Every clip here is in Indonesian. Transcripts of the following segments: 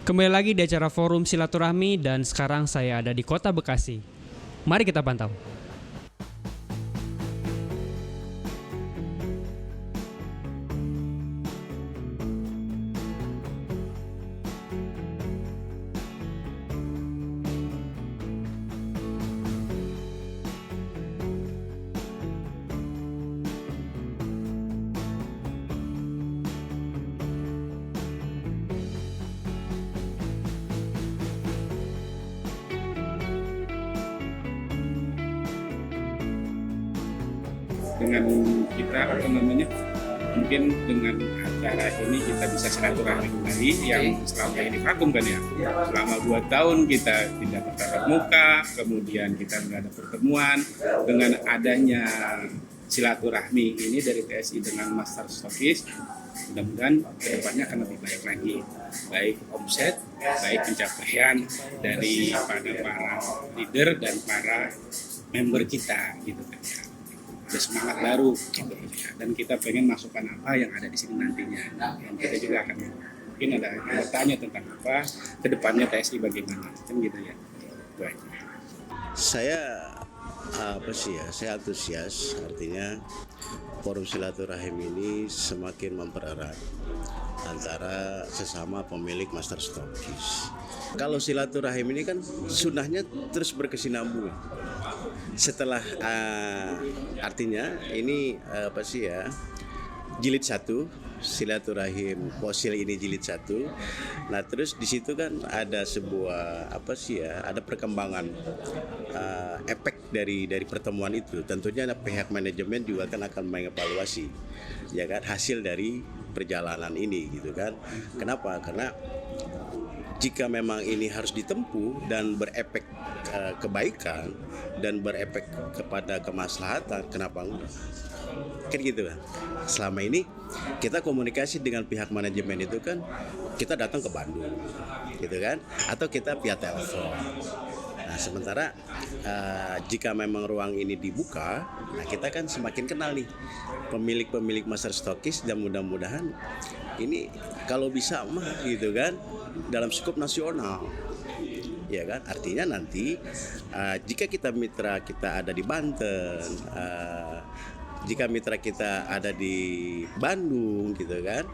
Kembali lagi di acara Forum Silaturahmi dan sekarang saya ada di Kota Bekasi. Mari kita pantau. Dengan kita mungkin dengan acara ini kita bisa silaturahmi kembali yang selama ini vakum kan ya. Selama 2 tahun kita tidak bertatap muka, kemudian kita nggak ada pertemuan. Dengan adanya silaturahmi ini dari TSI dengan Master Stokis, mudah-mudahan kedepannya akan lebih baik lagi, baik omset, baik pencapaian dari para leader dan para member kita gitu kan ya. Ada semangat baru gitu ya. Dan kita pengen masukkan apa yang ada di sini nantinya. Dan kita juga akan mungkin ada bertanya tentang apa kedepannya TSI bagaimana kan gitu ya. Itu aja. Saya saya antusias, artinya forum silaturahim ini semakin mempererat antara sesama pemilik master stokis. Kalau silaturahim ini kan sunnahnya terus berkesinambungan. Setelah artinya ini jilid 1 silaturahim fosil ini jilid 1. Nah terus di situ kan ada sebuah ada perkembangan efek dari pertemuan itu. Tentunya pihak manajemen juga kan akan mengevaluasi ya kan hasil dari perjalanan ini gitu kan. Kenapa? Karena jika memang ini harus ditempuh dan berefek kebaikan dan berefek kepada kemaslahatan, kenapa enggak? Kan gitu kan. Selama ini kita komunikasi dengan pihak manajemen itu kan kita datang ke Bandung gitu kan, atau kita via telepon. Nah sementara jika memang ruang ini dibuka, nah kita kan semakin kenal nih pemilik-pemilik master stokis, dan mudah-mudahan ini kalau bisa mah gitu kan dalam skup nasional ya kan. Artinya nanti jika mitra kita ada di Banten, jika mitra kita ada di Bandung gitu kan,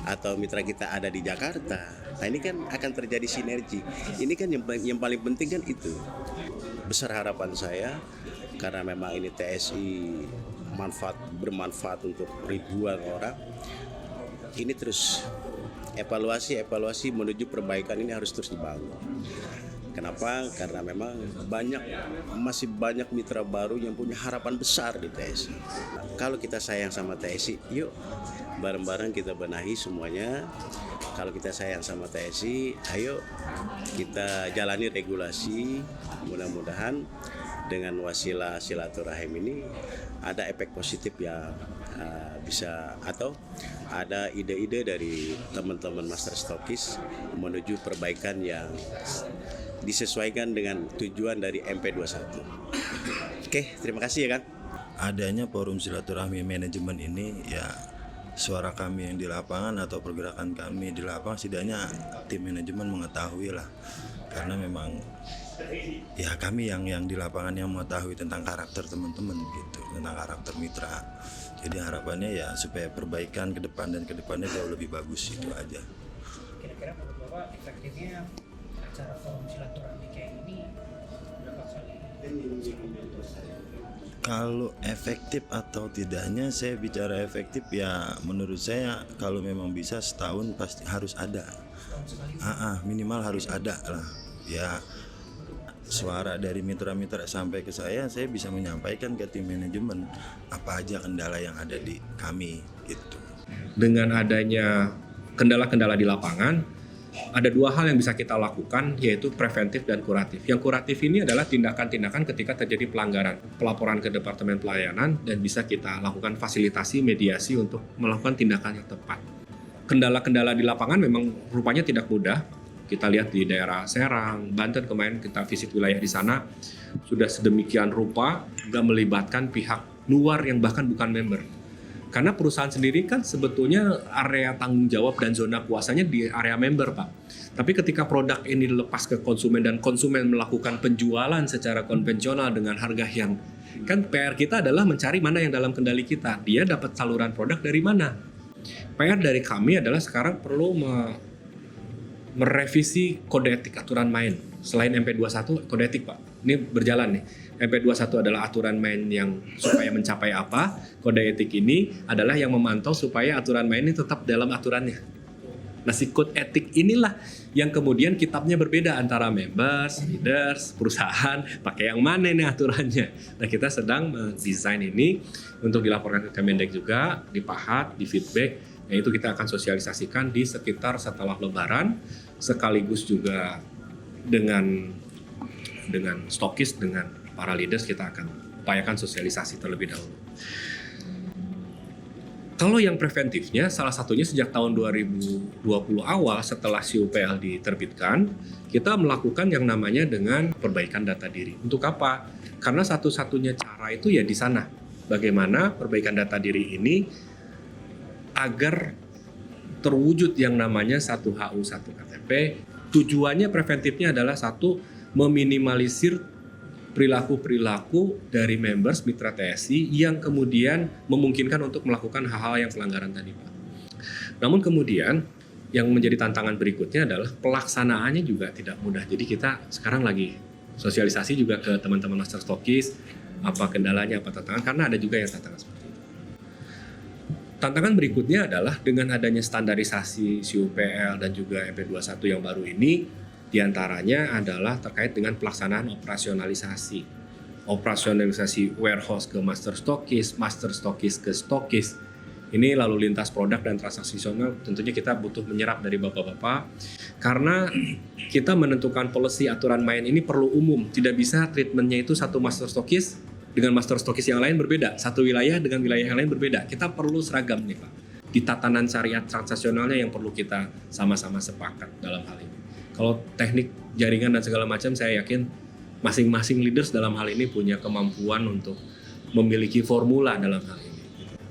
atau mitra kita ada di Jakarta, nah ini kan akan terjadi sinergi. Ini kan yang paling penting kan itu. Besar harapan saya karena memang ini TSI bermanfaat untuk ribuan orang. Ini terus evaluasi menuju perbaikan ini harus terus dibangun. Kenapa? Karena memang masih banyak mitra baru yang punya harapan besar di TSI. Kalau kita sayang sama TSI, yuk bareng-bareng kita benahi semuanya. Kalau kita sayang sama TSI, ayo kita jalani regulasi. Mudah-mudahan dengan wasilah silaturahim ini ada efek positif yang bisa, atau ada ide-ide dari teman-teman master stokis menuju perbaikan yang disesuaikan dengan tujuan dari MP21. Oke, terima kasih ya kan. Adanya forum silaturahmi manajemen ini ya suara kami yang di lapangan atau pergerakan kami di lapangan, setidaknya tim manajemen mengetahui lah, karena memang ya kami yang di lapangan yang mengetahui tentang karakter teman-teman gitu, tentang karakter mitra. Jadi harapannya ya supaya perbaikan ke depan dan ke depannya jauh lebih bagus, itu aja. Kira-kira menurut Bapak efektifnya acara forum silaturahmi kayak ini berapa kali? Kalau efektif atau tidaknya, saya bicara efektif ya menurut saya kalau memang bisa setahun pasti harus ada. Minimal harus ada lah. Ya suara dari mitra-mitra sampai ke saya bisa menyampaikan ke tim manajemen apa aja kendala yang ada di kami gitu. Dengan adanya kendala-kendala di lapangan, ada 2 hal yang bisa kita lakukan, yaitu preventif dan kuratif. Yang kuratif ini adalah tindakan-tindakan ketika terjadi pelanggaran, pelaporan ke Departemen Pelayanan, dan bisa kita lakukan fasilitasi, mediasi untuk melakukan tindakan yang tepat. Kendala-kendala di lapangan memang rupanya tidak mudah. Kita lihat di daerah Serang, Banten, kemarin kita visit wilayah di sana, sudah sedemikian rupa juga melibatkan pihak luar yang bahkan bukan member. Karena perusahaan sendiri kan sebetulnya area tanggung jawab dan zona kuasanya di area member, Pak. Tapi ketika produk ini dilepas ke konsumen dan konsumen melakukan penjualan secara konvensional dengan harga yang, kan PR kita adalah mencari mana yang dalam kendali kita. Dia dapat saluran produk dari mana. PR dari kami adalah sekarang perlu merevisi kode etik aturan main. Selain MP21, kode etik Pak. Ini berjalan nih. MP21 adalah aturan main yang supaya mencapai apa. Kode etik ini adalah yang memantau supaya aturan main ini tetap dalam aturannya. Nah, si code etik inilah yang kemudian kitabnya berbeda antara members, leaders, perusahaan, pakai yang mana nih aturannya. Nah, kita sedang mendesain ini untuk dilaporkan ke Kemendek juga, dipahat, di feedback, yaitu kita akan sosialisasikan di sekitar setelah Lebaran, sekaligus juga dengan stokis, dengan para leaders kita akan upayakan sosialisasi terlebih dahulu. Kalau yang preventifnya, salah satunya sejak tahun 2020 awal setelah CUPL diterbitkan, kita melakukan yang namanya dengan perbaikan data diri. Untuk apa? Karena satu-satunya cara itu ya di sana. Bagaimana perbaikan data diri ini agar terwujud yang namanya 1 HU 1 KTP. Tujuannya preventifnya adalah satu, meminimalisir perilaku-perilaku dari members mitra TSI yang kemudian memungkinkan untuk melakukan hal-hal yang pelanggaran tadi, Pak. Namun kemudian yang menjadi tantangan berikutnya adalah pelaksanaannya juga tidak mudah. Jadi kita sekarang lagi sosialisasi juga ke teman-teman master stokis, apa kendalanya, apa tantangan, karena ada juga yang tantangan seperti itu. Tantangan berikutnya adalah dengan adanya standarisasi CUPL dan juga MP21 yang baru ini, diantaranya adalah terkait dengan pelaksanaan operasionalisasi. Operasionalisasi warehouse ke master stokis ke stokis. Ini lalu lintas produk dan transaksional tentunya kita butuh menyerap dari bapak-bapak. Karena kita menentukan policy aturan main ini perlu umum. Tidak bisa treatmentnya itu satu master stokis dengan master stokis yang lain berbeda. Satu wilayah dengan wilayah yang lain berbeda. Kita perlu seragam nih Pak. Di tatanan syariat transaksionalnya yang perlu kita sama-sama sepakat dalam hal ini. Kalau teknik jaringan dan segala macam, saya yakin masing-masing leaders dalam hal ini punya kemampuan untuk memiliki formula dalam hal ini.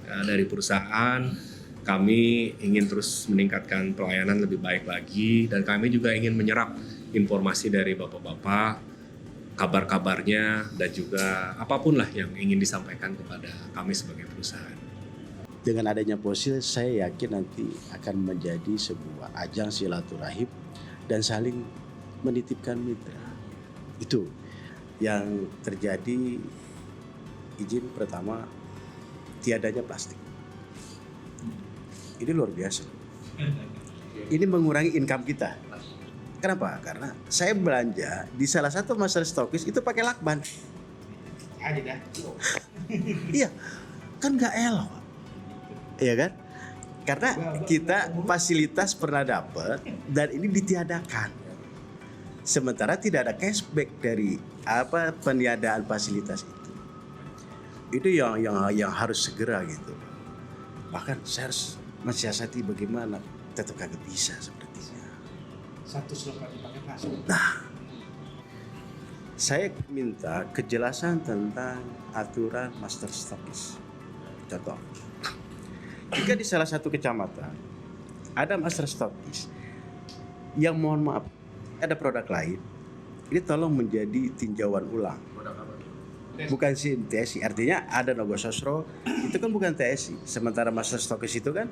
Ya, dari perusahaan, kami ingin terus meningkatkan pelayanan lebih baik lagi, dan kami juga ingin menyerap informasi dari bapak-bapak, kabar-kabarnya, dan juga apapun lah yang ingin disampaikan kepada kami sebagai perusahaan. Dengan adanya Posil, saya yakin nanti akan menjadi sebuah ajang silaturahim dan saling menitipkan mitra. Itu yang terjadi. Izin pertama, tiadanya plastik. Ini luar biasa. Ini mengurangi income kita. Kenapa? Karena saya belanja di salah satu master stokis itu pakai lakban. Aja dah. Iya, kan nggak elok. Iya kan? Karena kita fasilitas pernah dapat dan ini ditiadakan. Sementara tidak ada cashback dari peniadaan fasilitas itu. Itu yang harus segera gitu. Bahkan saya harus mensiasati bagaimana, tetap kagak bisa sepertinya. Satu slot dipakai plastik. Nah, saya minta kejelasan tentang aturan master stokis. Contoh, jika di salah satu kecamatan ada master stokis yang mohon maaf ada produk lain, ini tolong menjadi tinjauan ulang. Bukan TSI, artinya ada Nogo Sosro, itu kan bukan TSI. Sementara master stokis itu kan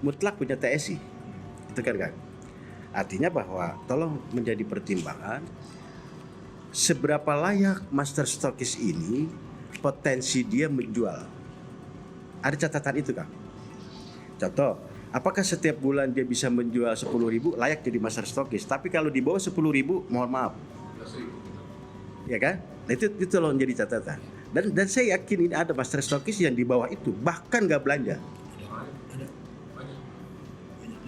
mutlak punya TSI, itu kan. Artinya bahwa tolong menjadi pertimbangan seberapa layak master stokis ini potensi dia menjual. Ada catatan itu kan. Contoh, apakah setiap bulan dia bisa menjual 10.000 layak jadi master stokis? Tapi kalau di bawah 10.000, mohon maaf. Ya kan? Nah, itu loh menjadi catatan. Dan saya yakin ini ada master stokis yang di bawah itu bahkan nggak belanja.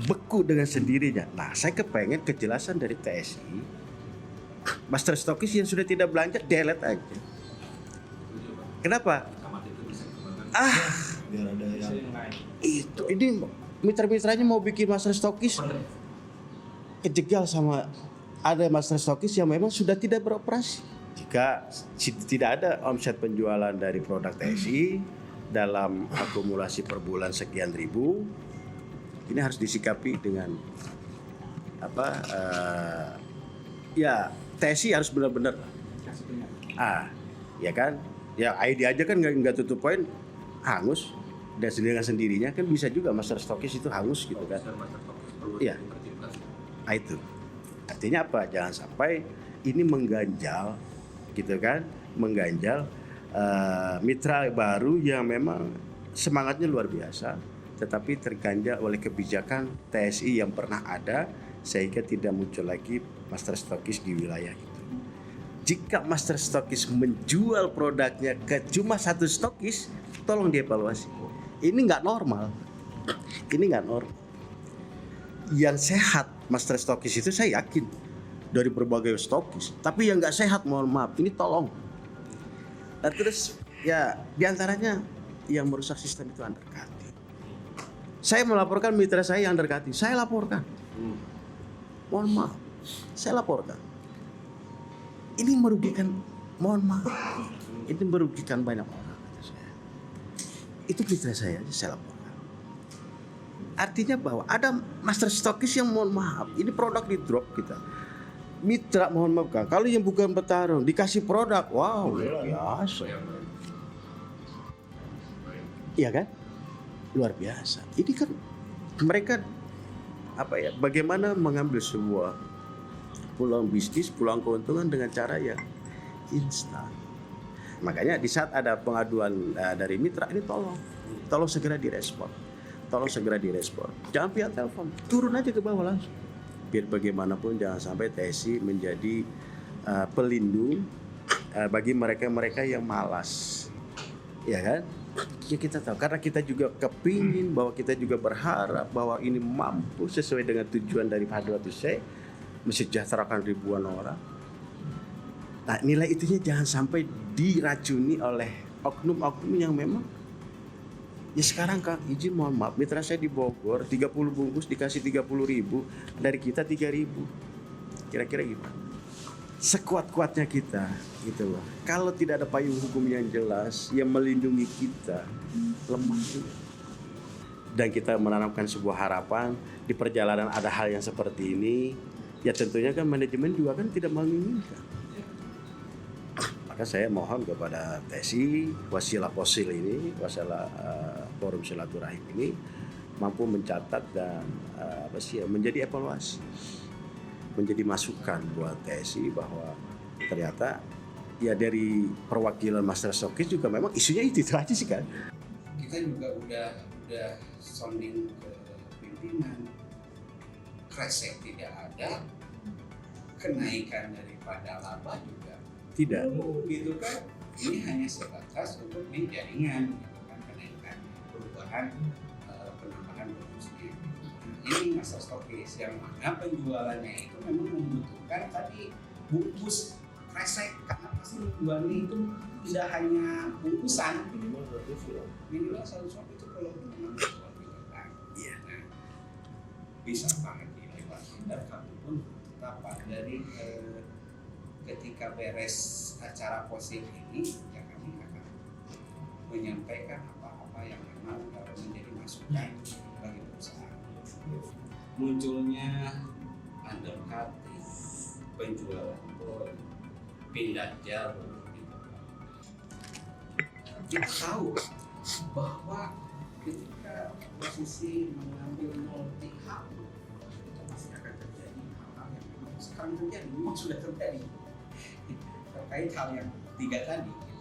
Beku dengan sendirinya. Nah, saya kepengen kejelasan dari TSI. Master stokis yang sudah tidak belanja, delete aja. Kenapa? Biar ada yang Itu ini mitra-mitranya mau bikin master stokis kejegal sama ada master stokis yang memang sudah tidak beroperasi. Jika tidak ada omset penjualan dari produk TSI dalam akumulasi per bulan sekian ribu, ini harus disikapi dengan ya TSI harus benar-benar ya kan, ya ID aja kan nggak tutup poin hangus, dan dengan sendirinya kan bisa juga master stokis itu hangus gitu kan. Iya. Nah, itu artinya apa, jangan sampai ini mengganjal gitu kan, mengganjal mitra baru yang memang semangatnya luar biasa tetapi terganjal oleh kebijakan TSI yang pernah ada sehingga tidak muncul lagi master stokis di wilayah itu. Jika master stokis menjual produknya ke cuma satu stokis, tolong dievaluasi. Ini nggak normal. Ini nggak normal. Yang sehat master stokis itu saya yakin dari berbagai stokis. Tapi yang nggak sehat, mohon maaf, ini tolong. Nah, terus ya diantaranya yang merusak sistem itu undercutting. Saya melaporkan mitra saya yang undercutting, saya laporkan. Mohon maaf, saya laporkan. Ini merugikan, mohon maaf, ini merugikan banyak orang. Itu mitra saya laporkan. Artinya bahwa ada master stokis yang mohon maaf, ini produk di drop kita. Mitra mohon maaf kan, kalau yang bukan petarung dikasih produk, wow, biasa. Iya kan? Luar biasa. Ini kan mereka bagaimana mengambil sebuah peluang bisnis, peluang keuntungan dengan cara yang instan. Makanya di saat ada pengaduan dari mitra ini tolong segera direspon. Tolong segera direspon. Jangan via telepon, turun aja ke bawah langsung. Biar bagaimanapun jangan sampai TSI menjadi pelindung bagi mereka-mereka yang malas. Ya kan? Ya kita tahu, karena kita juga kepingin bahwa kita juga berharap bahwa ini mampu sesuai dengan tujuan dari H2C, mensejahterakan ribuan orang. Nah, nilai itunya jangan sampai diracuni oleh oknum-oknum yang memang ya sekarang Kang, izin mohon maaf, mitra saya di Bogor 30 bungkus dikasih 30.000, dari kita 3.000. Kira-kira gimana? Sekuat-kuatnya kita gitu loh. Kalau tidak ada payung hukum yang jelas yang melindungi kita, lemah juga. Dan kita menanamkan sebuah harapan di perjalanan ada hal yang seperti ini, ya tentunya kan manajemen juga kan tidak menginginkan. Maka saya mohon kepada TSI, wasilah posil ini, wasilah forum silaturahim ini mampu mencatat dan menjadi evaluasi, menjadi masukan buat TSI bahwa ternyata ya dari perwakilan master stokis juga memang isunya itu aja sih kan. Kita juga udah sounding ke pimpinan, kresek tidak ada, kenaikan daripada laba juga Tidak. Gitu kan. Ini hanya sebatas untuk di jaringan gitu kan, kenaikan perubahan penambahan produksinya. Ini master stokis yang mana penjualannya itu memang membutuhkan tadi bungkus kresek, karena pasti menjualnya itu tidak hanya bungkusan, minimal 100 itu kalau memang jual gitu kan. Iya. Nah, bisa banget dilewati, dan kami pun tetap dari ketika beres acara posil ini ya kami akan menyampaikan apa-apa yang memang menjadi masukan bagi perusahaan. Munculnya undercutting, penjualan poin, pindah jalur gitu. Kita tahu bahwa ketika posisi mengambil multi hub itu pasti akan terjadi hal-hal yang memang sekarang terjadi, memang sudah terjadi terkait hal yang tiga tadi gitu.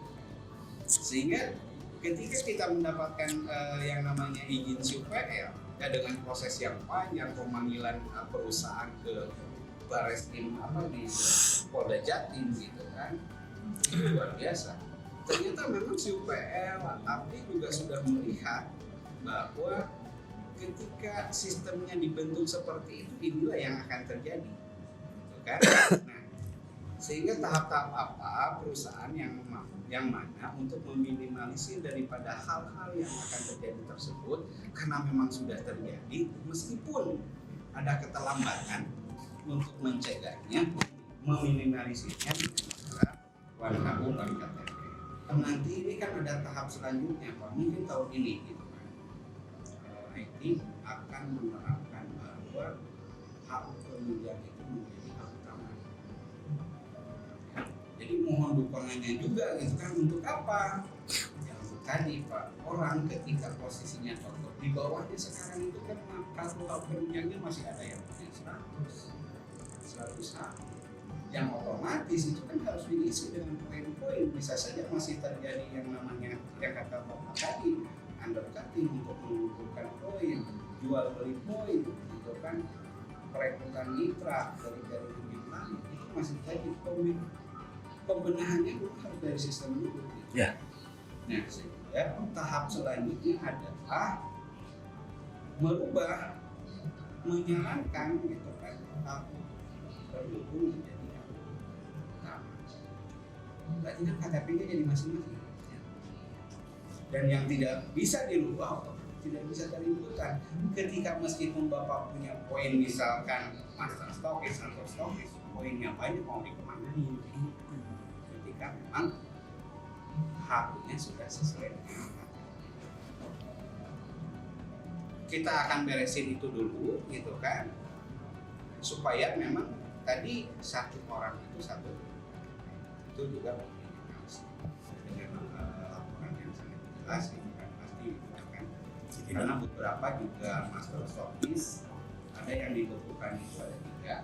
Sehingga ketika kita mendapatkan yang namanya izin SUPR ya dengan proses yang panjang, pemanggilan perusahaan ke Bareskrim di Polda Jatim gitu kan, itu luar biasa. Ternyata memang si UPL tapi juga sudah melihat bahwa ketika sistemnya dibentuk seperti itu, inilah yang akan terjadi gitu kan. Nah, sehingga tahap-tahap apa perusahaan yang mana untuk meminimalisir daripada hal-hal yang akan terjadi tersebut, karena memang sudah terjadi meskipun ada keterlambatan untuk mencegahnya, meminimalisirnya dengan cara warna dan KTP. Nanti ini kan ada tahap selanjutnya, Pak. Mungkin tahun ini gitu kan. IT akan menerapkan bahwa hak penunjang itu menjadi hak utama. Jadi mohon dukungannya juga gitu kan, untuk apa? Yang tadi Pak, orang ketika posisinya cocok di bawahnya sekarang itu kan kalau hak penunjangnya masih ada yang punya 100 hak, yang otomatis itu kan harus diisi dengan poin-poin. Bisa saja masih terjadi yang namanya yang kata Bapak tadi, undercutting untuk mengumpulkan poin, jual beli poin, gitu kan, perekrutan mitra dari lebih lama itu masih terjadi. Pembenahannya itu harus dari sistem dulu. Gitu. Ya. Nah, sehingga tahap selanjutnya adalah merubah, menjalankan gitu kan, aku pendukung menjadi aku utama. Berarti kan KTP-nya jadi masing-masing. Dan yang tidak bisa dirubah atau tidak bisa diributkan ketika meskipun Bapak punya poin misalkan master stokis atau stokis, poinnya banyak mau dikemanain ketika memang haknya sudah sesuai dengan kita akan beresin itu dulu gitu kan, supaya memang tadi satu orang itu juga dengan laporan yang sangat jelas gitu kan, pasti gitu kan. Karena beberapa juga master stokis ada yang dibutuhkan itu ada 3 ya.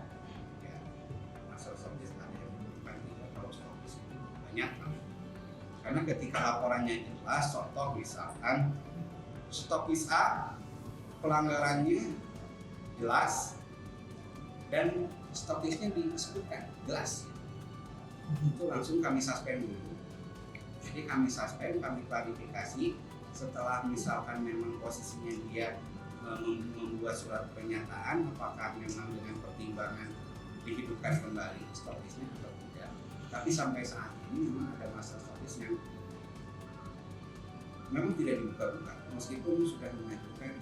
Master stokis ada yang dibutuhkan 3, kalau stokis itu banyak. Karena ketika laporannya jelas, contoh misalkan stokis A pelanggarannya jelas dan stokisnya disebutkan jelas, itu langsung kami suspend dulu. Jadi kami suspend, kami klarifikasi. Setelah misalkan memang posisinya dia membuat surat pernyataan, apakah memang dengan pertimbangan dihidupkan kembali stokisnya atau tidak. Tapi sampai saat ini memang ada masa stokis yang memang tidak dibuka-buka, meskipun sudah mengajukan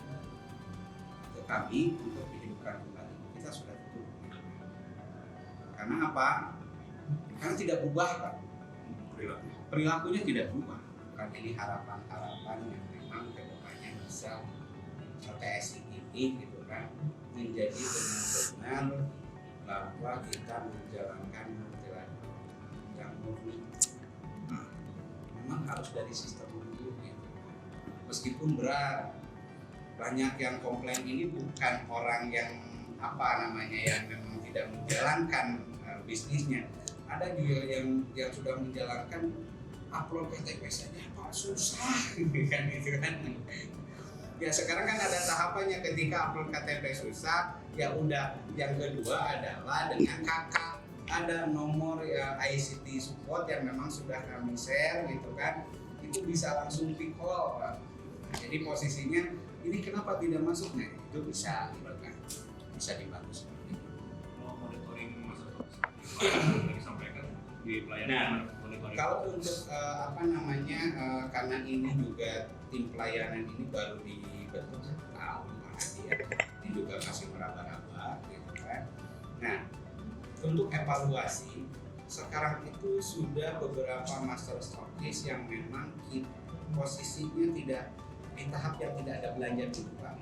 ke kami untuk dihidupkan kembali. Kita sudah tutup. Karena apa? Karena tidak berubah, Pak. Perilakunya tidak berubah. Kan ini harapan-harapan yang memang kedepannya bisa TSI ini gitu kan menjadi benar-benar bahwa kita menjalankan jalan yang murni. Memang harus dari sistem dulu gitu. Meskipun berat, banyak yang komplain ini bukan orang yang yang memang tidak menjalankan bisnisnya. Ada juga yang sudah menjalankan, upload KTP saja Pak susah kan gitu kan. Ya sekarang kan ada tahapannya, ketika upload KTP susah, ya udah. Yang kedua adalah dengan kakak ada nomor ICT support yang memang sudah kami share gitu kan, itu bisa langsung pick call Pak. Jadi posisinya ini kenapa tidak masuk, nah itu bisa dibantu seperti itu. Monitoring masa disampaikan di pelayanan monitoring. Kalau untuk karena ini juga tim pelayanan ini baru dibentuk 1 tahun ya, ini juga masih meraba-raba gitu kan. Nah, untuk evaluasi sekarang itu sudah beberapa master stokis yang memang posisinya tidak di tahap yang tidak ada belanja dulu Pak.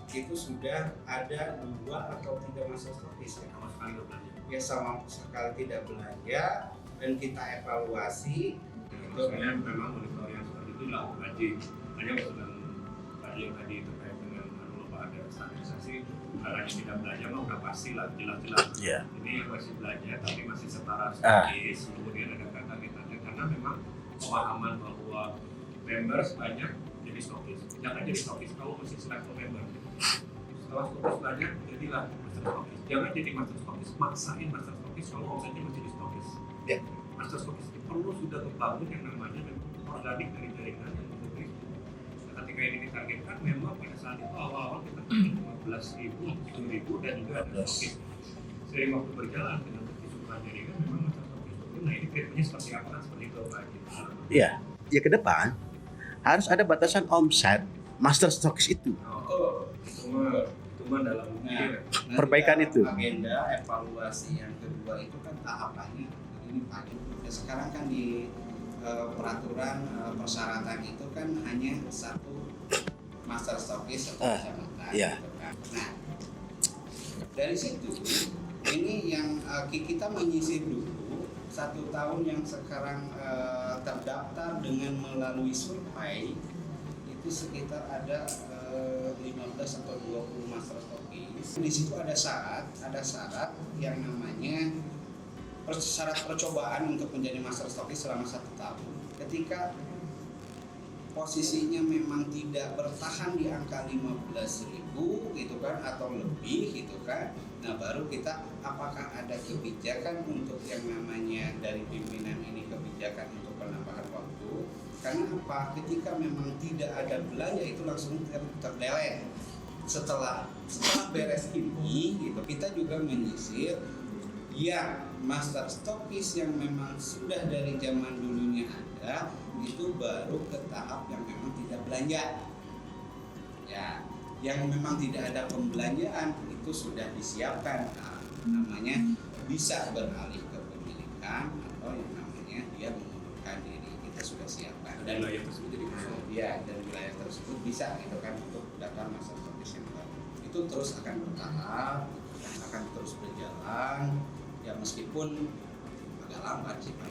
Itu sudah ada 2 atau 3 master stokis yang sama sekali belanja. Ya sama sekali tidak belanja, dan kita evaluasi. Itu memang monitoring seperti itu dilakukan hanya dengan tadi terkait dengan ada standarisasi, karena tidak belanja mah udah pasti lah jelas-jelas. Yeah. Ini masih belanja tapi masih setara stokis. Kemudian ada kata karena memang pemahaman bahwa members banyak jadi stokis. Jangan jadi stokis kalau masih selevel member. Setelah stokis banyak jadilah master stokis. Jangan jadi master stokis, maksain master stokis kalau omsetnya masih di stokis. Yeah. Master stokis itu perlu sudah terbangun yang namanya organik dari jaringan yang publik. Ketika ini ditargetkan, memang pada saat itu awal-awal kita 15.000, 10.000 dan juga ada stokis. Seiring waktu berjalan dengan kesukaan jaringan, memang master stokis turun. Nah ini kriteria seperti apa kan seperti itu Pak? Iya. Ya ke depan harus ada batasan omset master stokis itu. Itu mah dalam Perbaikan itu. Agenda evaluasi yang kedua itu kan tahapannya ini Pak. Sekarang kan di peraturan persyaratan itu kan hanya 1 master stokis atau kecamatan. Iya. Gitu kan. Nah, Dari situ ini yang kita menyisir dulu 1 tahun yang sekarang terdaftar dengan melalui survei itu sekitar ada 15 atau 20 master stokis. Di situ ada syarat yang namanya syarat percobaan untuk menjadi master stokis selama 1 tahun. Ketika posisinya memang tidak bertahan di angka 15.000 gitu kan atau lebih gitu kan, nah baru kita apakah ada kebijakan untuk yang namanya dari pimpinan ini kebijakan untuk penambahan waktu. Karena apa? Ketika memang tidak ada belanja itu langsung terdelete. Setelah beres ini gitu kita juga menyisir yang master stokis yang memang sudah dari zaman dulunya ada itu baru ke tahap yang memang tidak belanja. Ya, yang memang tidak ada pembelanjaan itu sudah disiapkan. Nah, namanya bisa beralih ke pemilikan atau yang namanya dia mengundurkan diri. Kita sudah siapkan. Dan wilayah tersebut jadi dan wilayah tersebut bisa gitu kan untuk daftar master stokis yang baru. Itu terus akan bertahap, akan terus berjalan. Ya meskipun agak lambat sih Pak.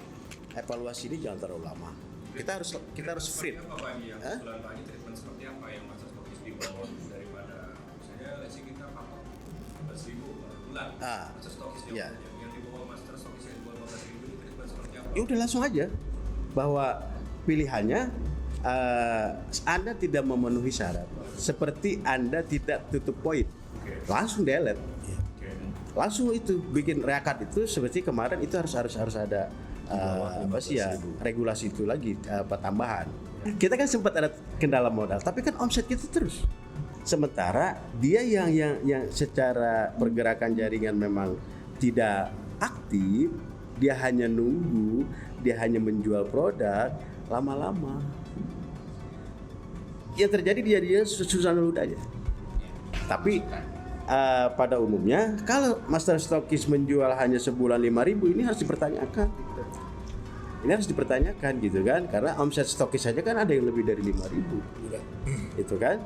Evaluasi ini jangan terlalu lama. Kita harus fit. Apa Pak ini yang bulan Pak ini treatment seperti apa yang master stokis di bawah daripada misalnya lesi kita patok 15.000 per bulan. Master stokis yang di bawah master stokis yang di bawah 15.000 ini treatment seperti apa? Ya udah langsung aja bahwa pilihannya Anda tidak memenuhi syarat. Seperti Anda tidak tutup poin. Langsung delete. Langsung itu bikin reakat itu seperti kemarin itu harus ada regulasi itu lagi tambahan. Kita kan sempat ada kendala modal, tapi kan omset kita terus. Sementara dia yang secara pergerakan jaringan memang tidak aktif, dia hanya nunggu, dia hanya menjual produk, lama-lama yang terjadi dia susah nurut aja. Tapi pada umumnya kalau master stokis menjual hanya sebulan 5.000 ini harus dipertanyakan. Ini harus dipertanyakan gitu kan, karena omset stokis saja kan ada yang lebih dari 5.000. Itu kan.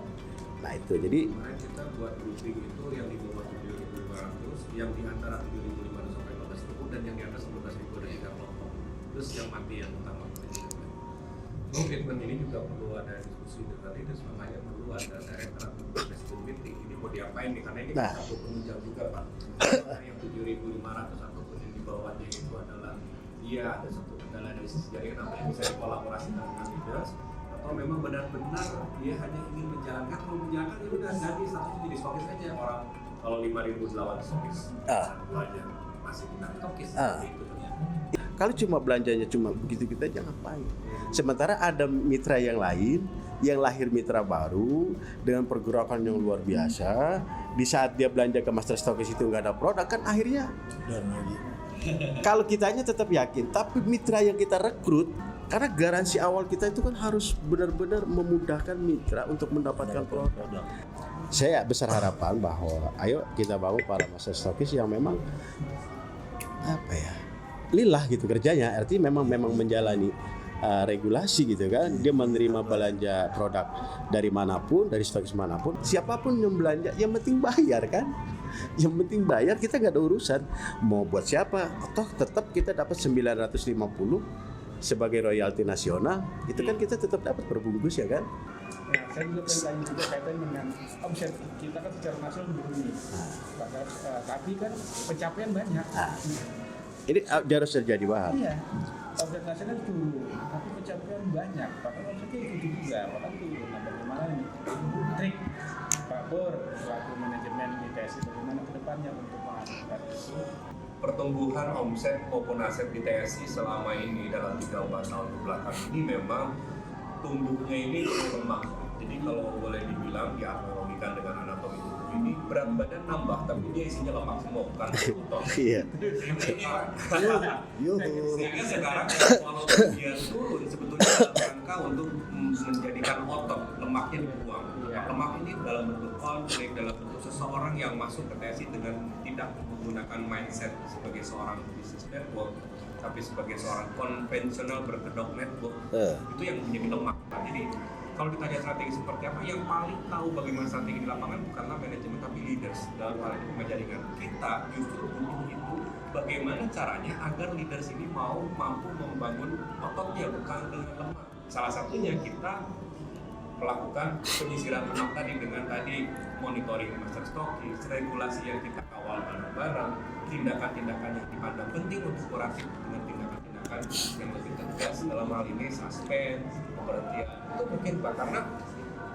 Nah, itu jadi kemarin kita buat grouping itu yang di bawah 7.500, yang di antara 7.500 sampai 15.000 dan yang di atas 15.000 dari tiga kelompok. Terus yang mati yang utama. Treatment ini juga perlu ada diskusi dengan leaders, makanya perlu ada director atau presiden meeting. Ini mau diapain nih? Karena ini satu penunjang juga Pak. Yang 7.500 ataupun yang di bawahnya itu adalah ada satu kendala dari sisi jaringan apa yang bisa dikolaborasikan dengan leaders, atau memang benar-benar dia hanya ingin menjalankan, kalau menjalankan ya udah ganti statusnya jadi stokis aja. Orang kalau 5.000 lawan stokis satu aja masih kita stokis itu ternyata. Kalau cuma belanjanya cuma begitu kita aja ngapain? Sementara ada mitra yang lain yang lahir mitra baru dengan pergerakan yang luar biasa. Di saat dia belanja ke master stokis itu nggak ada produk kan akhirnya dan lagi. Kalau kitanya tetap yakin, tapi mitra yang kita rekrut, karena garansi awal kita itu kan harus benar-benar memudahkan mitra untuk mendapatkan produk. Saya besar harapan bahwa ayo kita bangun para master stokis yang memang lillah gitu kerjanya, artinya memang menjalani regulasi gitu kan. Dia menerima belanja produk dari manapun, dari stokis manapun, siapapun yang belanja yang penting bayar kan. Yang penting bayar, kita nggak ada urusan mau buat siapa, toh tetap kita dapat 950 sebagai royalti nasional, itu kan kita tetap dapat perbungkus ya kan. Nah, saya juga pengen tanya juga kaitan dengan omset kita kan secara nasional menurun, tapi kan pencapaian banyak. Ini harus terjadi bahan. Iya, omset nasional turun, tapi pencapaian banyak, bahkan omsetnya itu juga, bahkan turun. Nah, bagaimana ini trik Pak Bor selaku manajemen ITSI bagaimana kedepannya untuk mengatur itu? Pertumbuhan omset maupun aset di TSI selama ini dalam 3-4 tahun kebelakang ini memang tumbuhnya ini lemah. Jadi kalau boleh dibilang dianalogikan dengan anatomi tubuh ini, berat badan nambah tapi dia isinya lemak semua, bukan utuh. Iya. Sehingga sekarang walaupun dia turun sebetulnya dalam rangka untuk menjadikan otot lemaknya dibuang. Lemak ini dalam bentuk konflik, dalam bentuk seseorang yang masuk ke TSI dengan tidak menggunakan mindset sebagai seorang business network, tapi sebagai seorang konvensional berkedok network, itu yang menjadi lemak. Jadi kalau ditanya strategi seperti apa, yang paling tahu bagaimana strategi di lapangan bukanlah manajemen tapi leaders dalam hal ini pemain jaringan. Kita justru butuh itu bagaimana caranya agar leaders ini mampu membangun ototnya bukan dengan lemah. Salah satunya kita melakukan penyisiran lemak tadi dengan monitoring master stokis, regulasi yang kita kawal bareng-bareng, tindakan-tindakan yang dipandang penting untuk kuratif dengan tindakan-tindakan yang lebih tegas dalam hal ini suspend, pemberhentian. Itu mungkin Pak, karena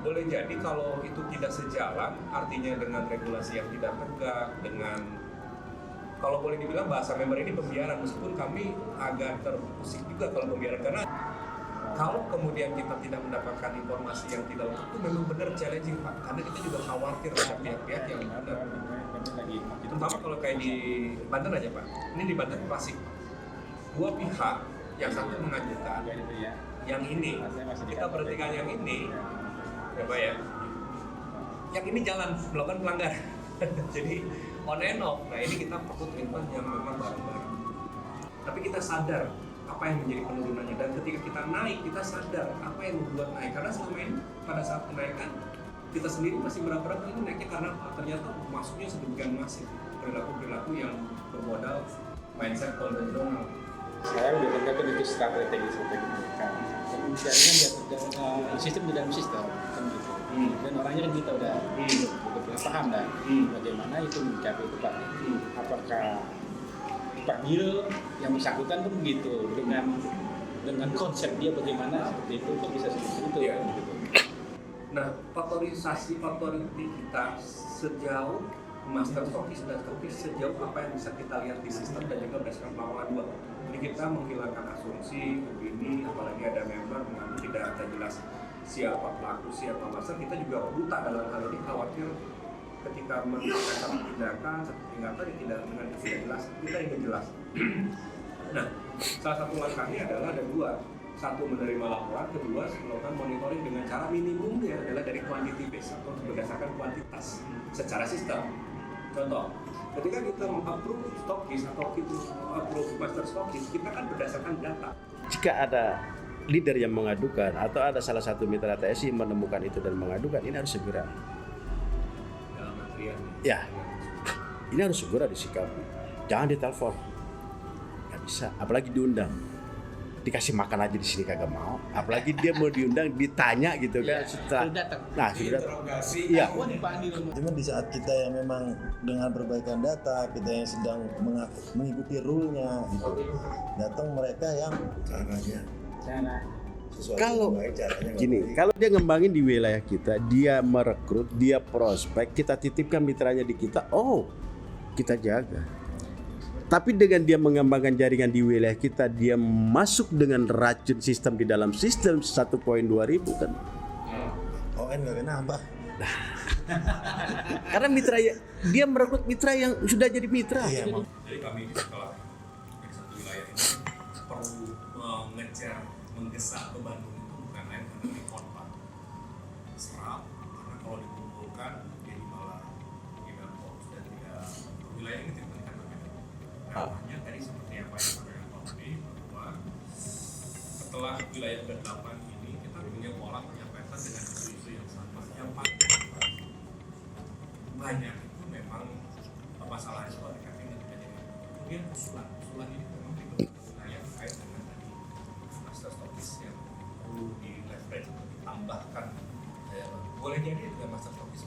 boleh jadi kalau itu tidak sejalan, artinya dengan regulasi yang tidak tegak, dengan kalau boleh dibilang bahasa member ini pembiaran, meskipun kami agak terusik juga kalau pembiaran, karena kalau kemudian kita tidak mendapatkan informasi yang tidak lengkap itu memang benar challenging Pak, karena kita juga khawatir ada pihak-pihak yang benar. Terutama kalau kayak di Banten aja Pak, ini di Banten klasik, dua pihak, yang satu mengajukan, yang ini, kita berhentikan yang ini, ya Pak ya, yang ini jalan melakukan pelanggaran, jadi on and off. Nah ini kita perlu treatment yang memang bareng-bareng. Tapi kita sadar apa yang menjadi penurunannya, dan ketika kita naik kita sadar apa yang membuat naik, karena selama ini pada saat kenaikan kita sendiri masih berapa ini naiknya karena ternyata masuknya sedemikian masif perilaku yang bermodal mindset konvensional. Saya udah tekankan itu strategi mereka. Jaringan sistem di dalam sistem kan gitu. Dan orangnya kan kita udah paham dah bagaimana itu mencapai itu Pak. Apakah Pak Bil yang bersangkutan pun begitu dengan konsep dia bagaimana seperti itu kok bisa seperti itu ya. Gitu. Nah, faktorisasi kita sejauh master stokis dan stokis sejauh apa yang bisa kita lihat di sistem dan juga berdasarkan pelaporan 2. Jadi kita menghilangkan asumsi, opini, apalagi ada member mengambil tidak jelas siapa pelaku, siapa master, kita juga buta dalam hal ini, khawatir ketika melakukan satu tindakan, tidak dengan tidak jelas, kita ingin jelas. Nah, salah satu langkahnya adalah ada dua. Satu, menerima laporan, kedua melakukan monitoring dengan cara minimumnya adalah dari quantity base atau berdasarkan kuantitas secara sistem. Contoh, ketika kita meng-approve stokis atau kita approve master stokis, kita kan berdasarkan data. Jika ada leader yang mengadukan atau ada salah satu mitra TSI menemukan itu dan mengadukan, ini harus segera. Dalam antrian. Ya, ini harus segera disikapi. Jangan ditelepon, nggak bisa. Apalagi diundang, dikasih makan aja di sini kagak mau. Apalagi dia mau diundang, ditanya gitu kan. Setelah datang. Nah, sudah. Iya. Cuma di saat kita yang memang dengan perbaikan data, kita yang sedang mengikuti rule-nya gitu, datang mereka yang caranya Kalau gini, kalau dia ngembangin di wilayah kita, dia merekrut, dia prospek, kita titipkan mitranya di kita, kita jaga. Tapi dengan dia mengembangkan jaringan di wilayah kita, dia masuk dengan racun sistem di dalam sistem 1.2 ribu kan. ON nggak nambah. Karena mitra dia merekrut mitra yang sudah jadi mitra. Iya, Jadi kami setelah dari satu wilayah ini perlu mengejar, menggesa ke Bandung itu bukan lain karena record Pak. Serap, karena kalau dikumpulkan jadi malah tidak fokus dan tidak wilayah ini tidak meningkat berbeda. Hanya tadi seperti apa yang disampaikan Pak Budi, bahwa setelah wilayah ke-8 ini kita punya pola penyampaian dengan isu-isu yang sama. Yang paling banyak itu memang masalah soal dekating dan tidak jadi. Kemudian usulan ini memang dibentuk yang terkait dengan tadi master stokis yang perlu di leverage, ditambahkan. Boleh jadi dengan master stokis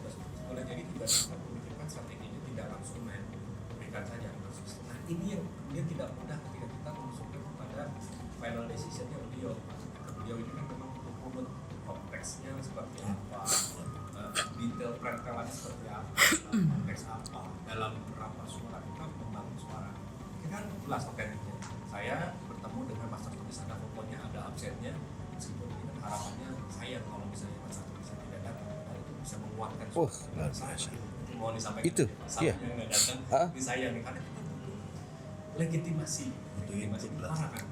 boleh jadi juga kita memikirkan strateginya tidak langsung main berikan saja kasus. Nah ini yang dia tidak mudah ketika kita memasukkan kepada final decisionnya beliau. Beliau ini kan memang rumput konteksnya seperti apa, detail pretelannya seperti apa, konteks apa, dalam berapa suara kita membangun suara. Kita kan jelas tekniknya. Saya bertemu dengan master stokis, ada fotonya, ada absennya, meskipun ini harapannya saya kalau misalnya master stokis tidak datang, itu bisa menguatkan suara saya. Mau disampaikan Itu, iya. yang nggak datang di saya nih, karena kita butuh legitimasi suara kan,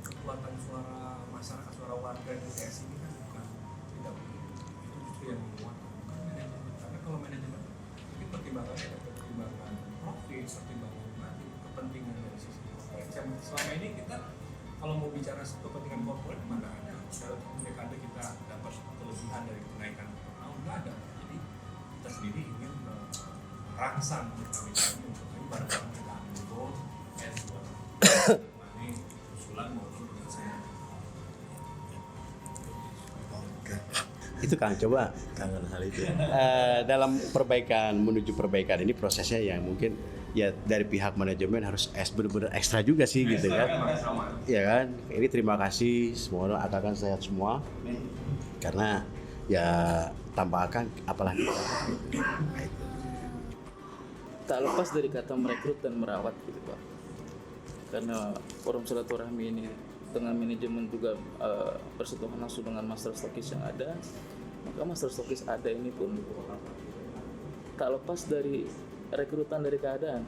kekuatan suara masyarakat, suara warga di TS ini kan bukan tidak begitu. Itu justru yang menguatkan, bukan manajemen. Karena kalau manajemen mungkin pertimbangannya ada pertimbangan profit, pertimbangan nanti kepentingan dari sisi korporat. Selama ini kita kalau mau bicara kepentingan korporat mana ada dalam dekade kita dapat kelebihan dari kenaikan per tahun nggak ada. Jadi kita sendiri ingin merangsang kami untuk barang-barang kita ambil gold and ini usulan maupun penyelesaian. Itu Kang, coba kangen hal itu ya. dalam perbaikan menuju perbaikan ini prosesnya yang mungkin ya dari pihak manajemen harus benar-benar ekstra juga sih gitu kan. Ya kan, ini terima kasih semua orang akan sehat semua karena ya tanpa akan apalagi nah, itu. Tak lepas dari kata merekrut dan merawat gitu Pak, karena forum silaturahmi ini dengan manajemen juga bersentuhan langsung dengan master stokis yang ada, maka master stokis ada ini pun tak lepas dari rekrutan dari keadaan.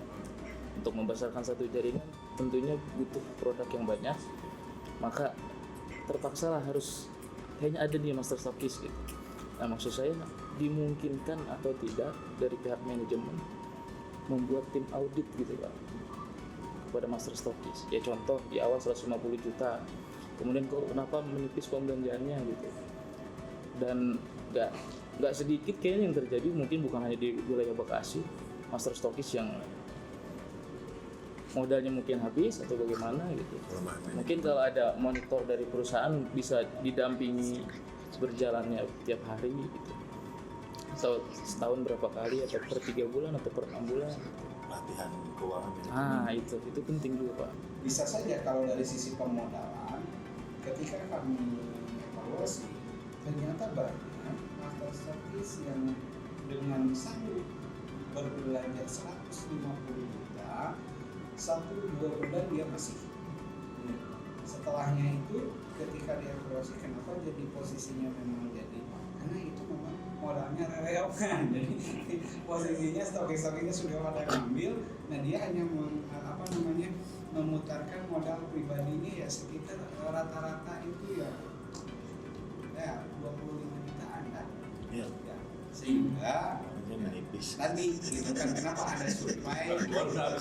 Untuk membesarkan satu jaringan tentunya butuh produk yang banyak, maka terpaksalah harus kayaknya ada nih master stokis gitu. Nah maksud saya dimungkinkan atau tidak dari pihak manajemen membuat tim audit gitu Pak kepada master stokis. Ya contoh di awal 150 juta, kemudian kok kenapa menipis pembelanjaannya gitu. Dan nggak sedikit kayaknya yang terjadi, mungkin bukan hanya di wilayah Bekasi, master stokis yang modalnya mungkin habis atau bagaimana gitu. Mungkin kalau ada monitor dari perusahaan bisa didampingi berjalannya tiap hari gitu. Setahun berapa kali atau per 3 bulan atau per 6 bulan. Latihan keuangan Itu penting juga Pak. Bisa saja kalau dari sisi pemodalan, ketika kami evaluasi, ternyata banyak master stokis yang dengan sanggup berbelanja 150 juta, 1-2 bulan dia masih. Setelahnya itu ketika dievaluasi kenapa jadi posisinya memang jadi, karena itu memang modalnya rereokan, jadi posisinya stokis-stokisnya sudah pada ngambil, nah dia hanya memutarkan modal pribadinya ya sekitar rata-rata itu ya 25 jutaan kan. Iya. Ya, sehingga menipis. nanti gitu kan kenapa ada survei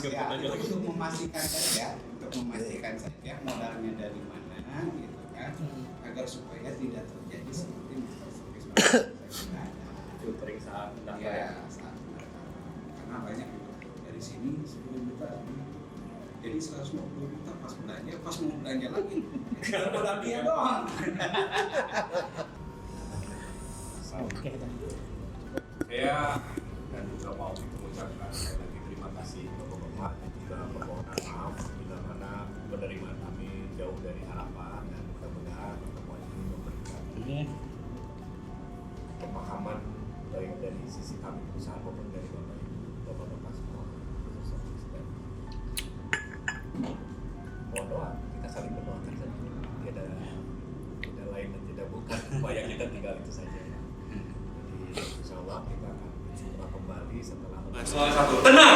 ya, untuk memastikan saja modalnya dari mana gitu kan, agar supaya tidak terjadi seperti stokis Filtering saat ya saat karena banyak gitu dari sini 10 juta jadi 150 juta pas mau belanja lagi modal dia doang. Saya dan juga mau mengucapkan sekali lagi terima kasih Bapak-bapak dan juga permohonan maaf bila mana penerimaan kami jauh dari harapan, dan mudah-mudahan pertemuan ini memberikan pemahaman baik dari sisi kami perusahaan maupun dari Bapak-bapak semua. Mohon doa, kita saling berdoakan saja. Tidak lain dan tidak bukan, upaya kita tinggal itu saja. Jadi insya Allah kita akan berjumpa kembali setelah. Tenang.